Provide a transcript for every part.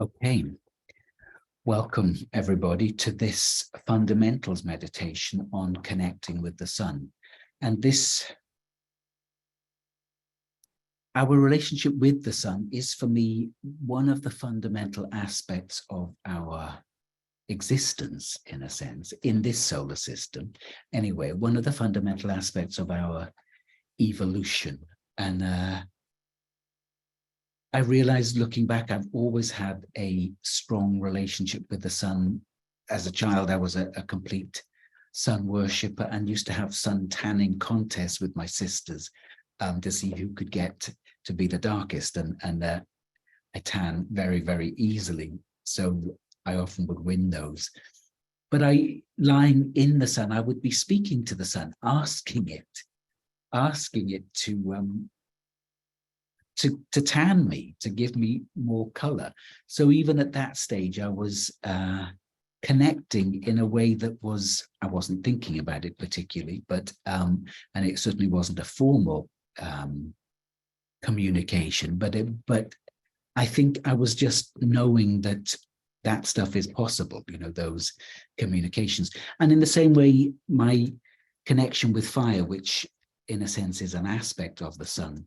Okay, welcome everybody to this fundamentals meditation on connecting with the sun. And our relationship with the sun is for me one of the fundamental aspects of our existence, in a sense, in this solar system. Anyway, one of the fundamental aspects of our evolution. And I realized looking back, I've always had a strong relationship with the sun. As a child, I was a complete sun worshipper and used to have sun tanning contests with my sisters to see who could get to be the darkest. And I tan very, very easily. So I often would win those. But lying in the sun, I would be speaking to the sun, asking it to tan me, to give me more color. So even at that stage, I was connecting in a way that I wasn't thinking about it particularly, but and it certainly wasn't a formal communication, but I think I was just knowing that stuff is possible, those communications. And in the same way, my connection with fire, which in a sense is an aspect of the sun,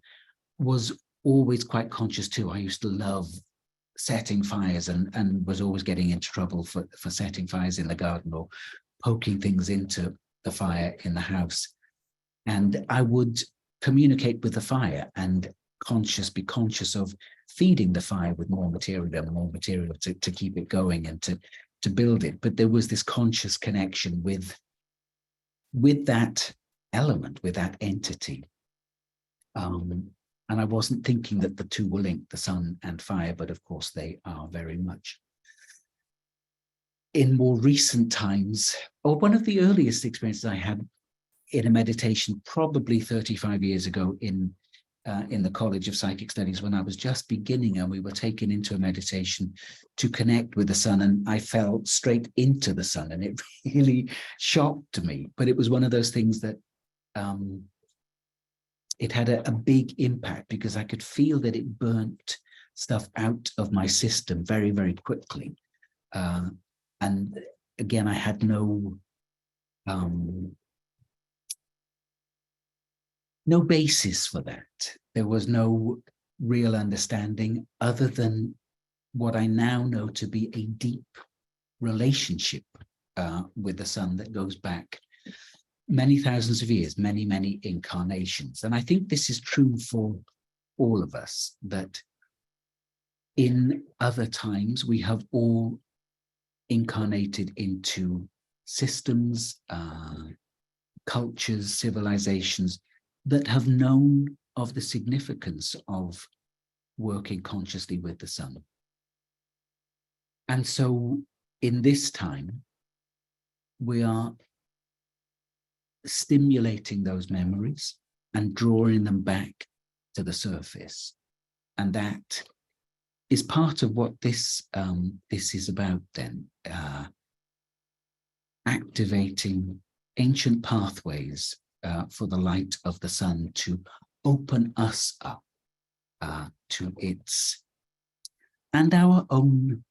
was always quite conscious too. I used to love setting fires and was always getting into trouble for setting fires in the garden or poking things into the fire in the house. And I would communicate with the fire and be conscious of feeding the fire with more material to keep it going and to build it. But there was this conscious connection with that element, with that entity. And I wasn't thinking that the two were linked, the sun and fire, but of course they are very much. In more recent times, or one of the earliest experiences I had in a meditation, probably 35 years ago in the College of Psychic Studies, when I was just beginning and we were taken into a meditation to connect with the sun, and I fell straight into the sun, and it really shocked me. But it was one of those things that it had a big impact because I could feel that it burnt stuff out of my system very, very quickly. And again, I had no basis for that. There was no real understanding other than what I now know to be a deep relationship with the sun that goes back many thousands of years, many, many incarnations. And I think this is true for all of us, that in other times we have all incarnated into systems, cultures, civilizations that have known of the significance of working consciously with the sun. And so in this time, we are stimulating those memories and drawing them back to the surface. And that is part of what this is about then, activating ancient pathways for the light of the sun to open us up to its and our own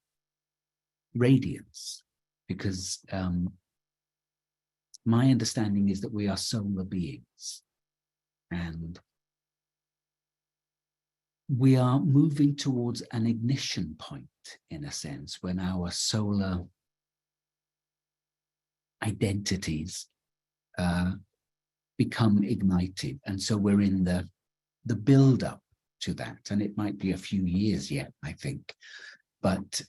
radiance, because my understanding is that we are solar beings, and we are moving towards an ignition point, in a sense, when our solar identities become ignited. And so we're in the build-up to that. And it might be a few years yet, I think. But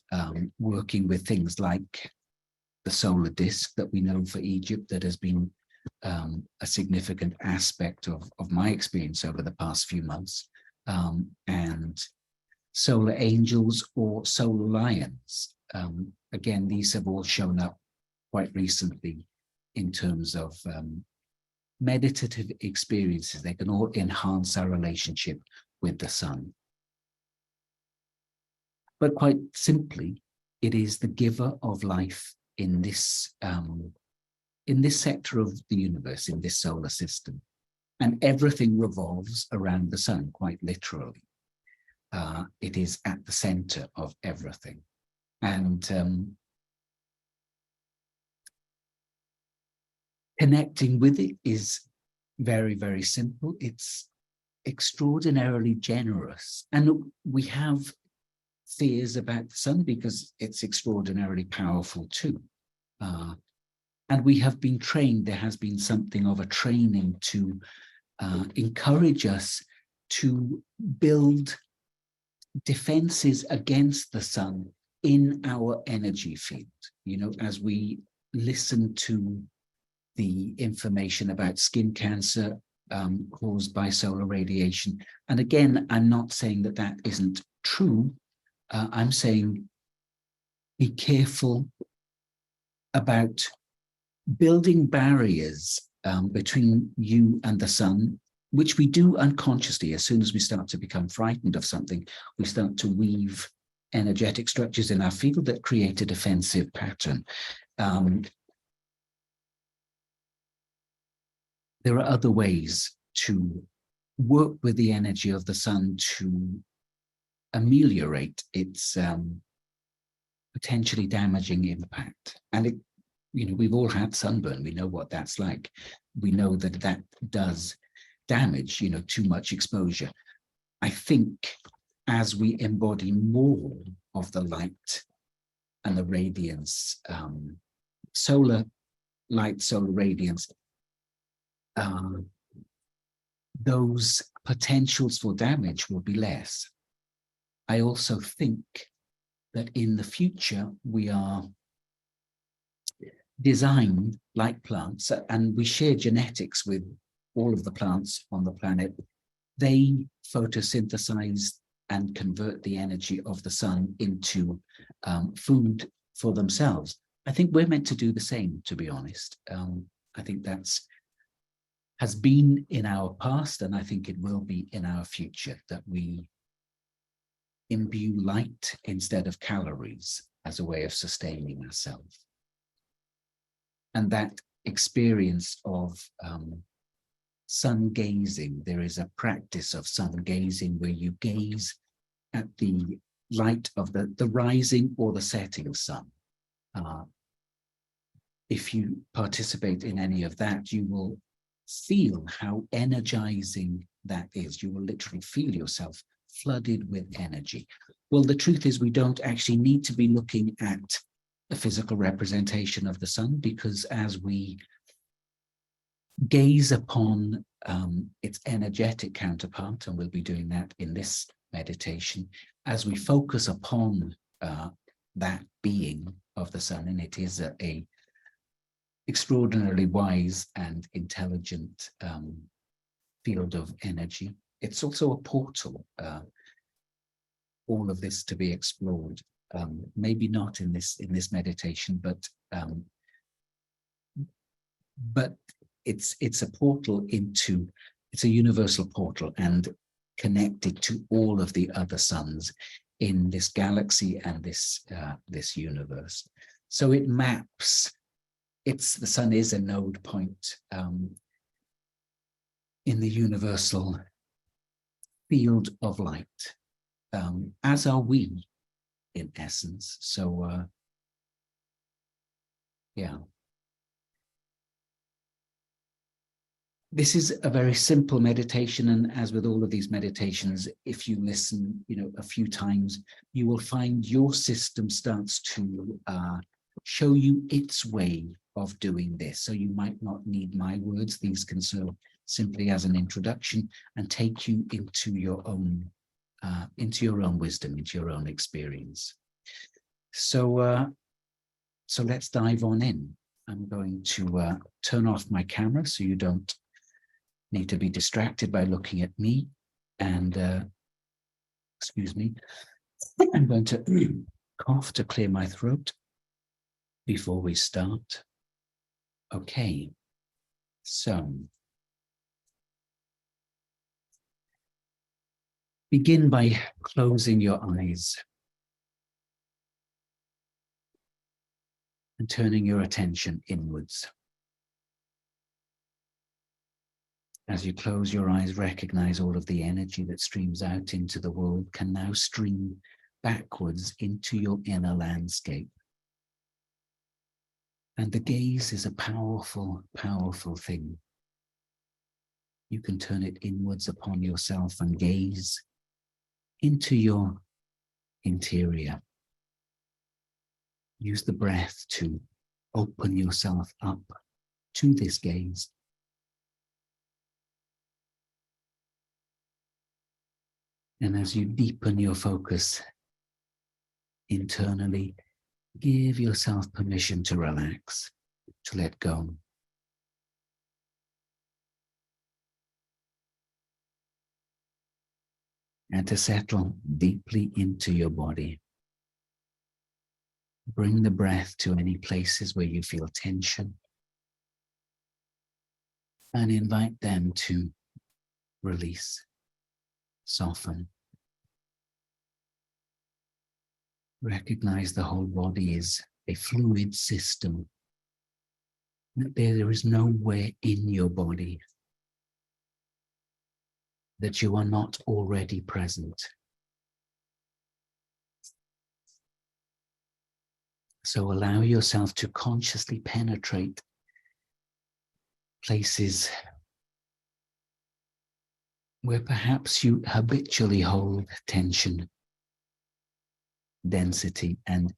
working with things like the solar disk that we know for Egypt, that has been a significant aspect of my experience over the past few months, and solar angels or solar lions. Again, these have all shown up quite recently in terms of meditative experiences. They can all enhance our relationship with the sun. But quite simply, it is the giver of life in this sector of the universe, in this solar system. And everything revolves around the sun, quite literally. it is at the center of everything. And connecting with it is very, very simple. It's extraordinarily generous. And we have fears about the sun because it's extraordinarily powerful too. And we have been trained, there has been something of a training to encourage us to build defenses against the sun in our energy field. You know, as we listen to the information about skin cancer caused by solar radiation. And again, I'm not saying that that isn't true. I'm saying be careful about building barriers between you and the sun, which we do unconsciously. As soon as we start to become frightened of something, we start to weave energetic structures in our field that create a defensive pattern. There are other ways to work with the energy of the sun to ameliorate its potentially damaging impact. And it, you know, we've all had sunburn. We know what that's like. We know that that does damage, you know, too much exposure. I think as we embody more of the light and the radiance, solar light, solar radiance, those potentials for damage will be less. I also think that in the future, we are designed like plants, and we share genetics with all of the plants on the planet. They photosynthesize and convert the energy of the sun into food for themselves. I think we're meant to do the same, to be honest. I think that's has been in our past, and I think it will be in our future, that we imbue light instead of calories as a way of sustaining ourselves. And that experience of sun gazing, there is a practice of sun gazing where you gaze at the light of the rising or the setting sun. If you participate in any of that, you will feel how energizing that is. You will literally feel yourself flooded with energy. Well, the truth is we don't actually need to be looking at a physical representation of the sun, because as we gaze upon its energetic counterpart, and we'll be doing that in this meditation, as we focus upon that being of the sun, and it is a extraordinarily wise and intelligent field of energy. It's also a portal, all of this to be explored. Maybe not in this meditation, but it's a portal into, it's a universal portal and connected to all of the other suns in this galaxy and this universe. So it maps. The sun is a node point in the universal field of light, as are we, in essence. So, yeah. This is a very simple meditation, and as with all of these meditations, if you listen, a few times, you will find your system starts to show you its way of doing this. So you might not need my words; these can serve simply as an introduction and take you into your own wisdom, into your own experience. So, so let's dive on in. I'm going to turn off my camera so you don't need to be distracted by looking at me. And excuse me, I'm going to cough to clear my throat before we start. Okay, so begin by closing your eyes and turning your attention inwards. As you close your eyes, recognize all of the energy that streams out into the world can now stream backwards into your inner landscape. And the gaze is a powerful, powerful thing. You can turn it inwards upon yourself and gaze into your interior. Use the breath to open yourself up to this gaze. And as you deepen your focus internally, give yourself permission to relax, to let go. And to settle deeply into your body. Bring the breath to any places where you feel tension and invite them to release, soften. Recognize the whole body is a fluid system. There is nowhere in your body that you are not already present. So allow yourself to consciously penetrate places where perhaps you habitually hold tension, density, and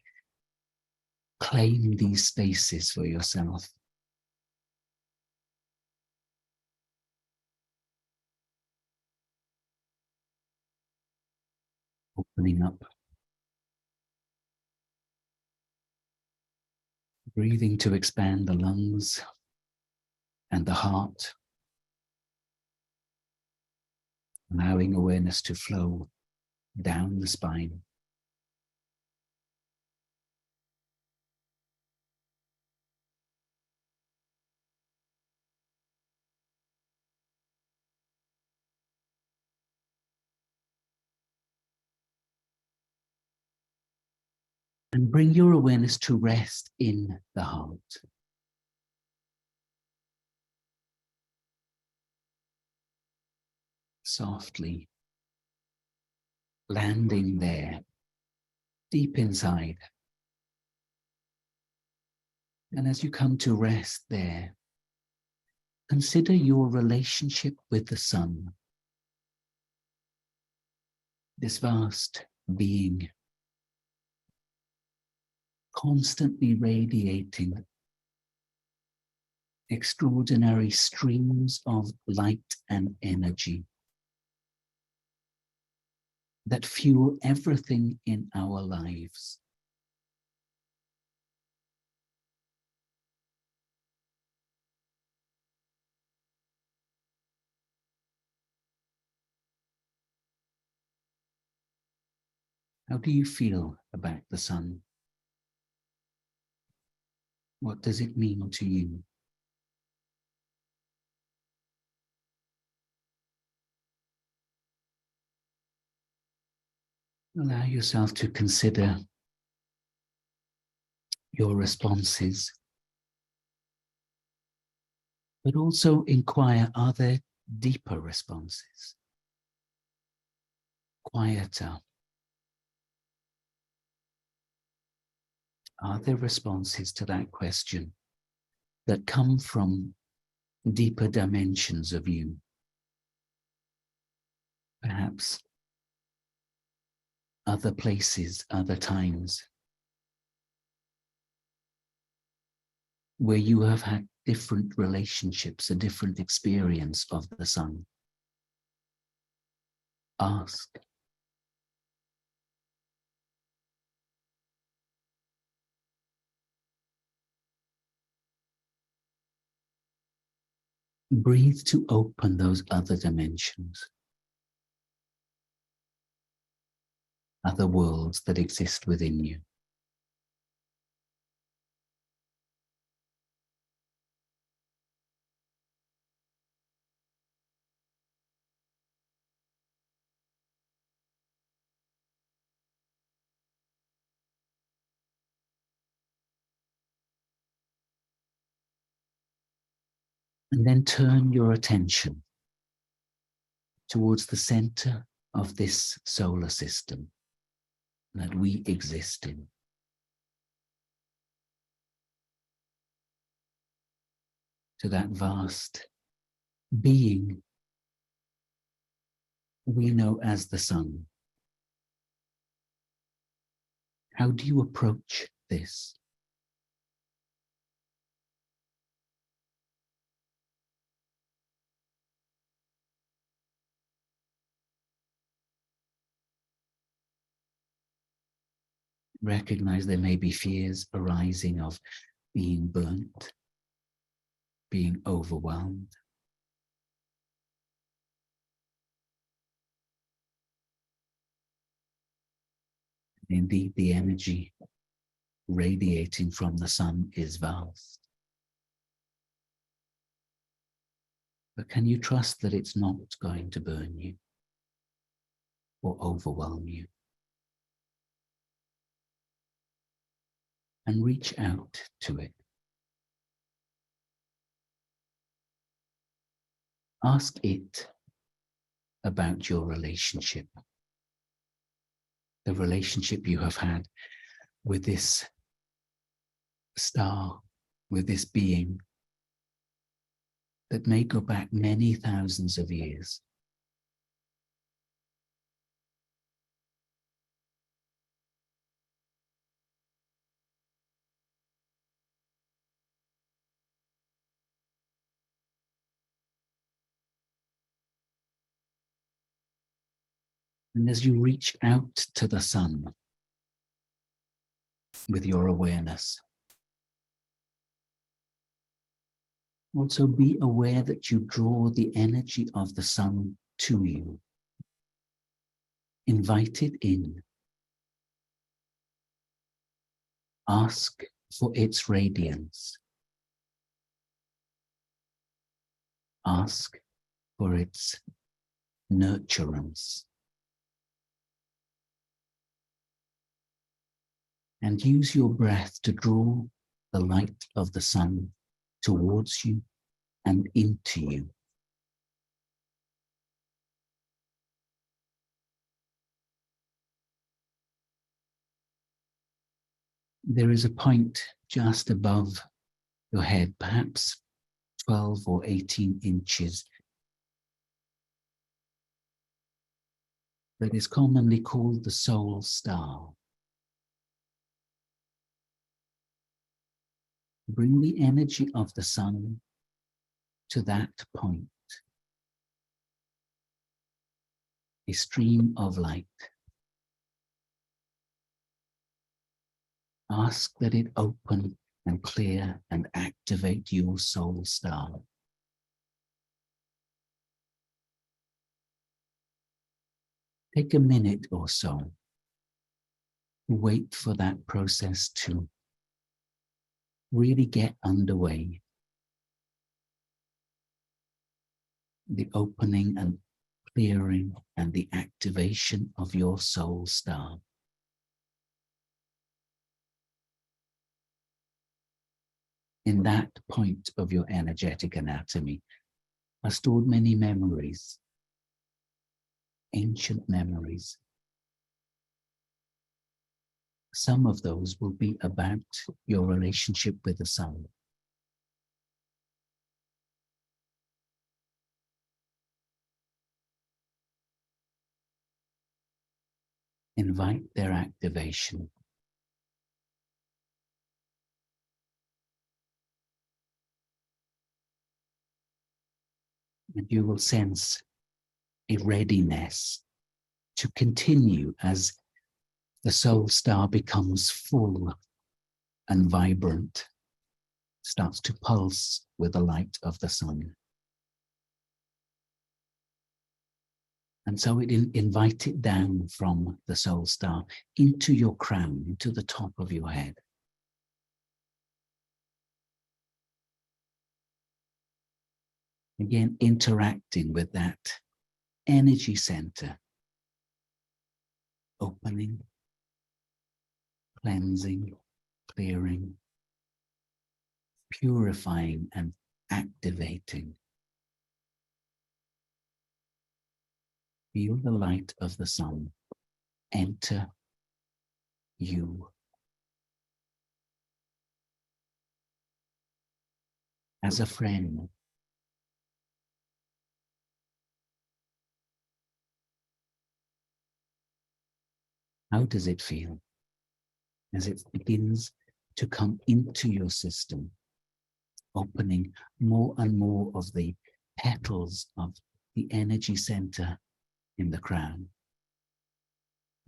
claim these spaces for yourself. Opening up, breathing to expand the lungs and the heart, allowing awareness to flow down the spine. And bring your awareness to rest in the heart. Softly landing there, deep inside. And as you come to rest there, consider your relationship with the sun, this vast being, constantly radiating extraordinary streams of light and energy that fuel everything in our lives. How do you feel about the sun? What does it mean to you? Allow yourself to consider your responses, but also inquire, are there deeper responses? Quieter. Are there responses to that question that come from deeper dimensions of you? Perhaps other places, other times, where you have had different relationships, a different experience of the sun. Ask. Breathe to open those other dimensions, other worlds that exist within you. And then turn your attention towards the center of this solar system that we exist in. To that vast being we know as the sun. How do you approach this? Recognize there may be fears arising of being burnt, being overwhelmed. Indeed, the energy radiating from the sun is vast. But can you trust that it's not going to burn you or overwhelm you? And reach out to it. Ask it about your relationship, the relationship you have had with this star, with this being that may go back many thousands of years. And as you reach out to the sun with your awareness, also be aware that you draw the energy of the sun to you. Invite it in. Ask for its radiance. Ask for its nurturance. And use your breath to draw the light of the sun towards you and into you. There is a point just above your head, perhaps 12 or 18 inches, that is commonly called the soul star. Bring the energy of the sun to that point, a stream of light. Ask that it open and clear and activate your soul star. Take a minute or so to wait for that process to really get underway. The opening and clearing and the activation of your soul star. In that point of your energetic anatomy are stored many memories, ancient memories. Some of those will be about your relationship with the sun. Invite their activation. And you will sense a readiness to continue as the soul star becomes full and vibrant, starts to pulse with the light of the sun. And so invite it down from the soul star into your crown, into the top of your head. Again, interacting with that energy center, opening, cleansing, clearing, purifying and activating. Feel the light of the sun enter you as a friend. How does it feel as it begins to come into your system, opening more and more of the petals of the energy center in the crown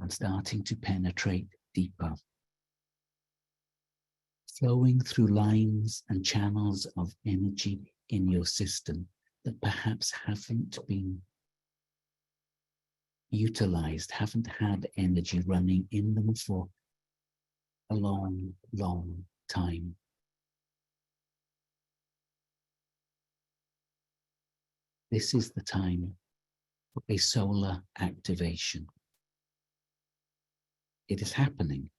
and starting to penetrate deeper, flowing through lines and channels of energy in your system that perhaps haven't been utilized, haven't had energy running in them for a long, long time. This is the time for a solar activation. It is happening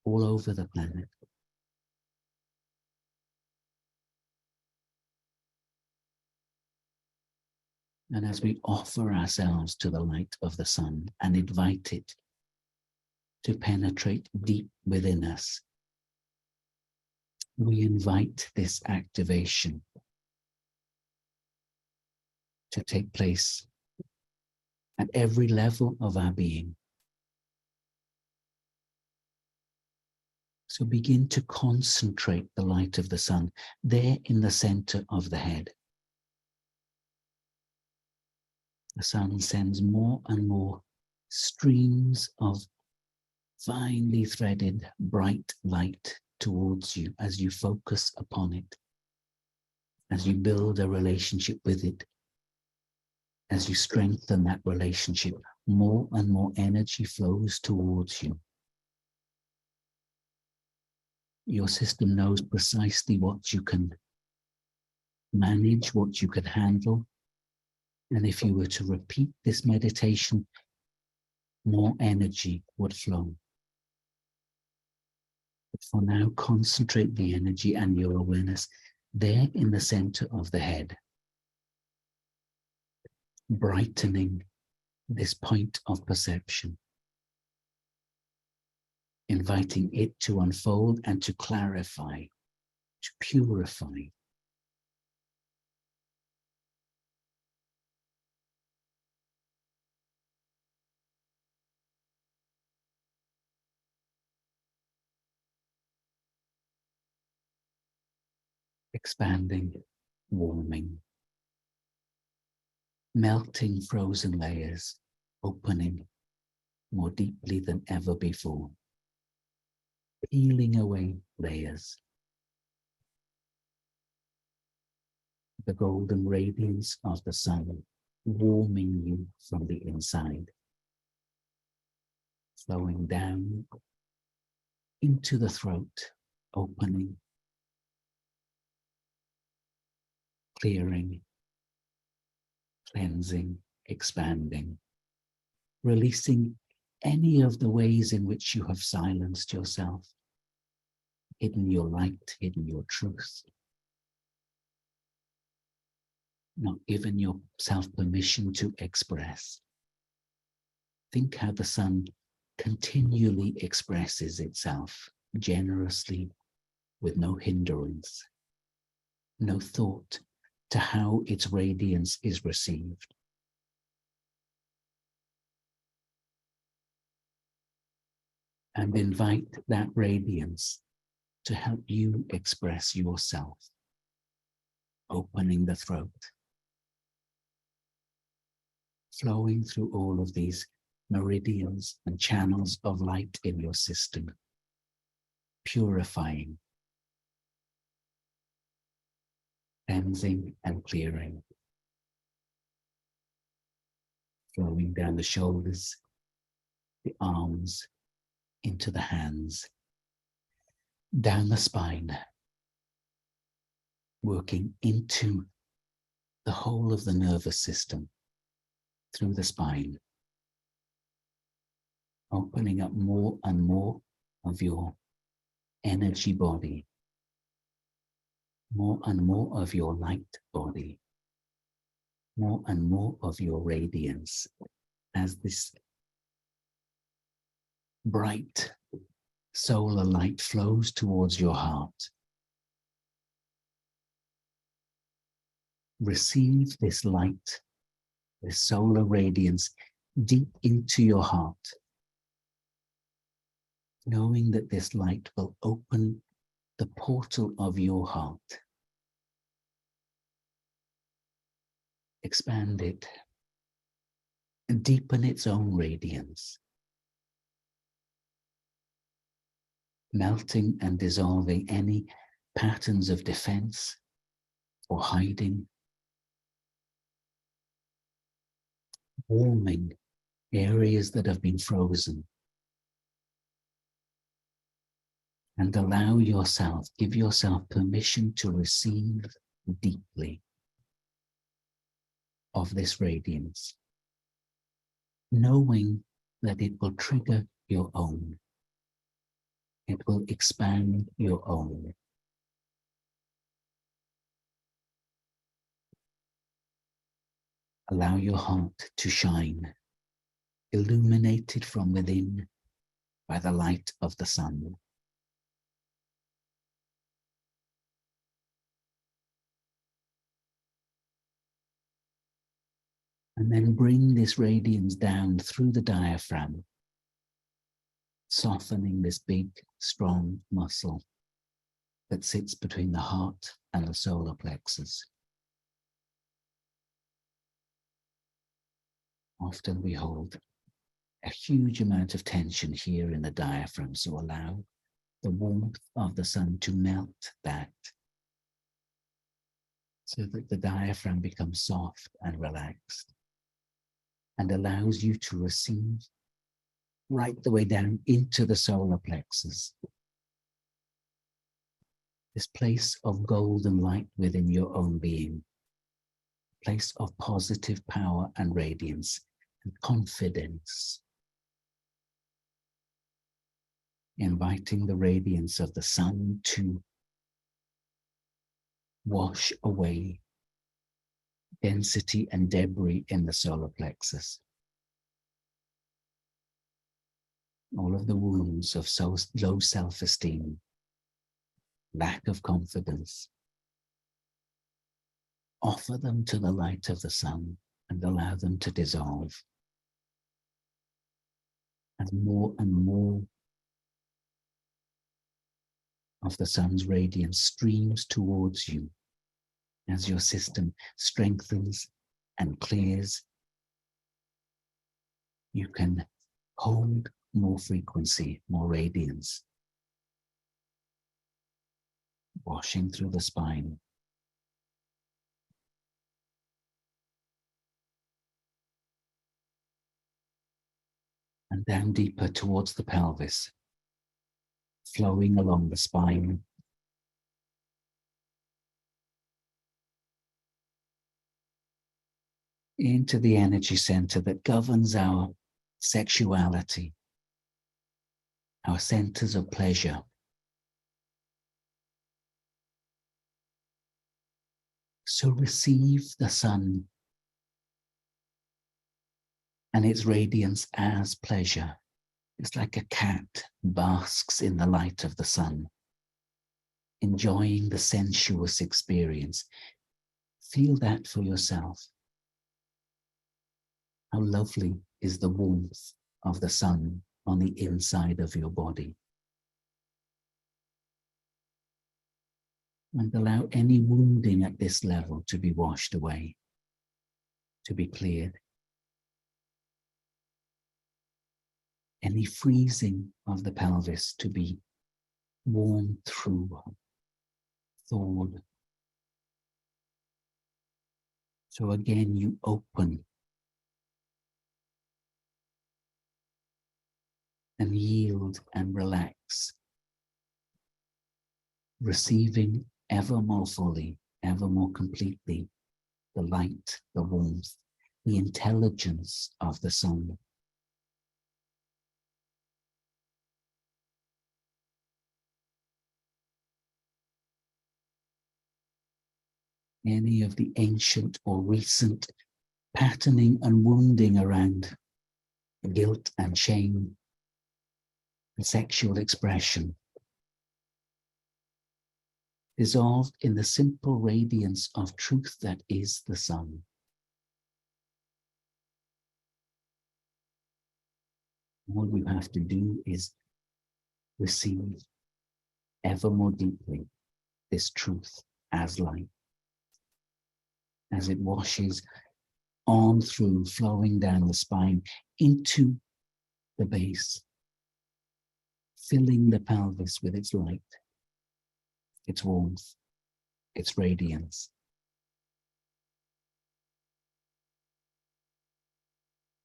all over the planet. And as we offer ourselves to the light of the sun and invite it to penetrate deep within us, we invite this activation to take place at every level of our being. So begin to concentrate the light of the sun there in the center of the head. The sun sends more and more streams of finely threaded bright light towards you as you focus upon it, as you build a relationship with it, as you strengthen that relationship, more and more energy flows towards you. Your system knows precisely what you can manage, what you can handle. And if you were to repeat this meditation, more energy would flow. But for now, concentrate the energy and your awareness there in the center of the head, brightening this point of perception, inviting it to unfold and to clarify, to purify. Expanding, warming, melting frozen layers, opening more deeply than ever before, peeling away layers. The golden radiance of the sun warming you from the inside, flowing down into the throat, opening, clearing, cleansing, expanding, releasing any of the ways in which you have silenced yourself, hidden your light, hidden your truth, not given yourself permission to express. Think how the sun continually expresses itself generously with no hindrance, no thought to how its radiance is received. And invite that radiance to help you express yourself, opening the throat, flowing through all of these meridians and channels of light in your system, purifying, cleansing and clearing, flowing down the shoulders, the arms, into the hands, down the spine, working into the whole of the nervous system, through the spine, opening up more and more of your energy body, more and more of your light body, more and more of your radiance, as this bright solar light flows towards your heart. Receive this light, this solar radiance deep into your heart, knowing that this light will open the portal of your heart. Expand it and deepen its own radiance, melting and dissolving any patterns of defense or hiding, warming areas that have been frozen. And allow yourself, give yourself permission to receive deeply of this radiance, knowing that it will trigger your own. It will expand your own. Allow your heart to shine, illuminated from within by the light of the sun. And then bring this radiance down through the diaphragm, softening this big, strong muscle that sits between the heart and the solar plexus. Often we hold a huge amount of tension here in the diaphragm, so allow the warmth of the sun to melt that, so that the diaphragm becomes soft and relaxed and allows you to receive right the way down into the solar plexus. This place of golden light within your own being, place of positive power and radiance and confidence, inviting the radiance of the sun to wash away density and debris in the solar plexus. All of the wounds of so low self-esteem, lack of confidence. Offer them to the light of the sun and allow them to dissolve. And more of the sun's radiance streams towards you as your system strengthens and clears. You can hold more frequency, more radiance, washing through the spine. And down deeper towards the pelvis, flowing along the spine. Into the energy center that governs our sexuality, our centers of pleasure. So receive the sun and its radiance as pleasure. It's like a cat basks in the light of the sun, enjoying the sensuous experience. Feel that for yourself. How lovely is the warmth of the sun on the inside of your body. And allow any wounding at this level to be washed away, to be cleared. Any freezing of the pelvis to be warmed through, thawed. So again, you open and yield and relax, receiving ever more fully, ever more completely the light, the warmth, the intelligence of the sun. Any of the ancient or recent patterning and wounding around guilt and shame, and sexual expression, dissolved in the simple radiance of truth that is the sun. All you have to do is receive ever more deeply this truth as light, as it washes on through, flowing down the spine into the base, filling the pelvis with its light, its warmth, its radiance.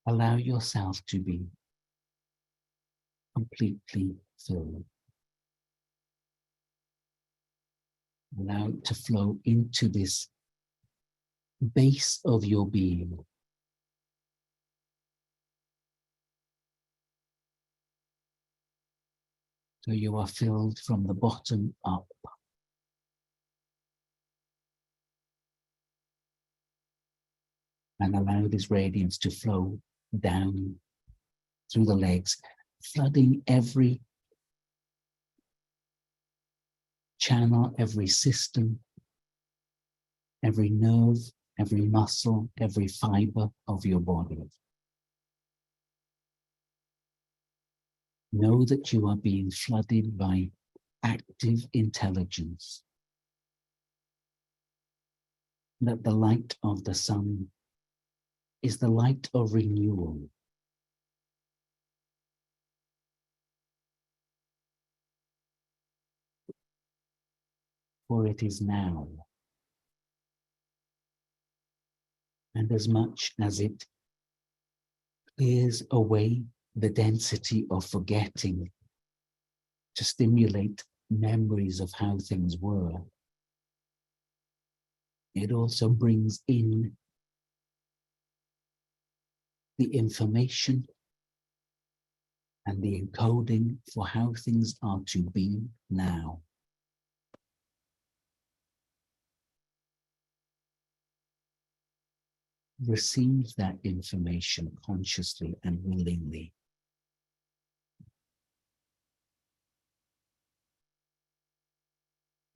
Allow yourself to be completely filled. Allow it to flow into this base of your being. So you are filled from the bottom up. And allow this radiance to flow down through the legs, flooding every channel, every system, every nerve, every muscle, every fiber of your body. Know that you are being flooded by active intelligence, that the light of the sun is the light of renewal. For it is now. And as much as it clears away the density of forgetting to stimulate memories of how things were, it also brings in the information and the encoding for how things are to be now. Receive that information consciously and willingly.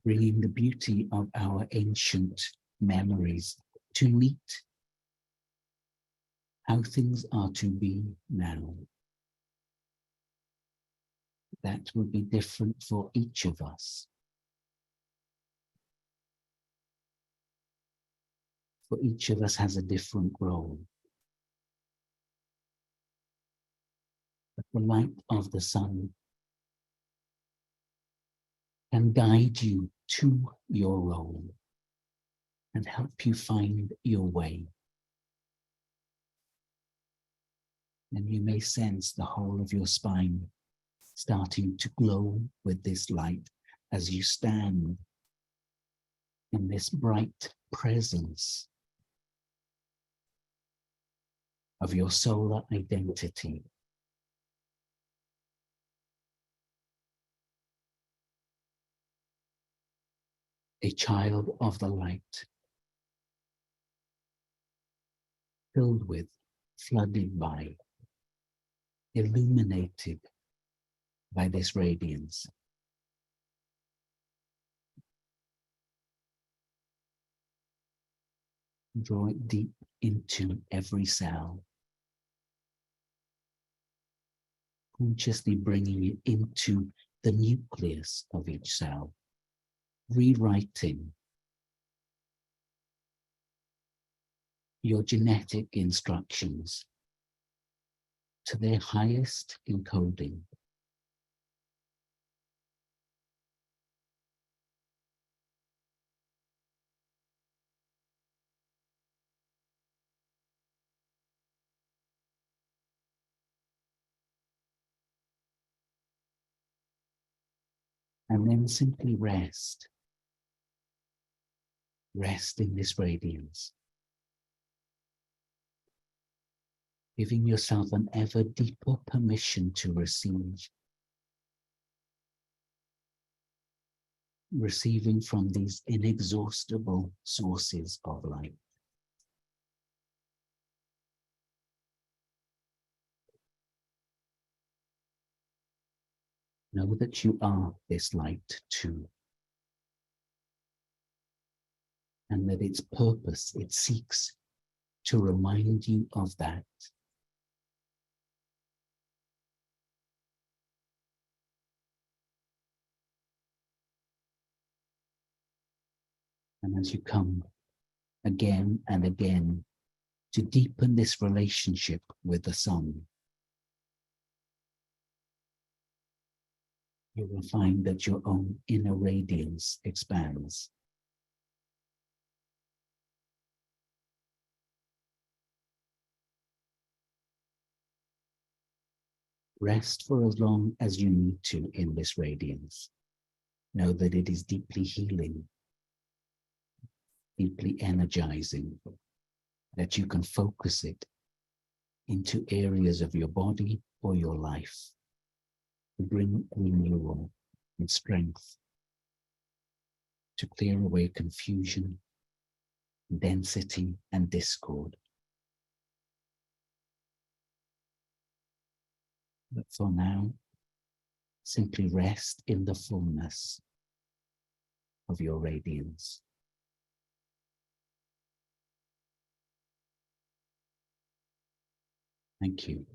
Bringing the beauty of our ancient memories to meet how things are to be now. That will be different for each of us. For each of us has a different role. But the light of the sun can guide you to your role and help you find your way. And you may sense the whole of your spine starting to glow with this light as you stand in this bright presence of your solar identity. A child of the light, filled with, flooded by, illuminated by this radiance. Draw it deep into every cell, consciously bringing it into the nucleus of each cell, rewriting your genetic instructions to their highest encoding. And then simply rest. Rest in this radiance. Giving yourself an ever deeper permission to receive. Receiving from these inexhaustible sources of light. Know that you are this light too, and that its purpose, it seeks to remind you of that. And as you come again and again to deepen this relationship with the sun, you will find that your own inner radiance expands. Rest for as long as you need to in this radiance. Know that it is deeply healing, deeply energizing, that you can focus it into areas of your body or your life to bring renewal and strength, to clear away confusion, density, and discord. But for now, simply rest in the fullness of your radiance. Thank you.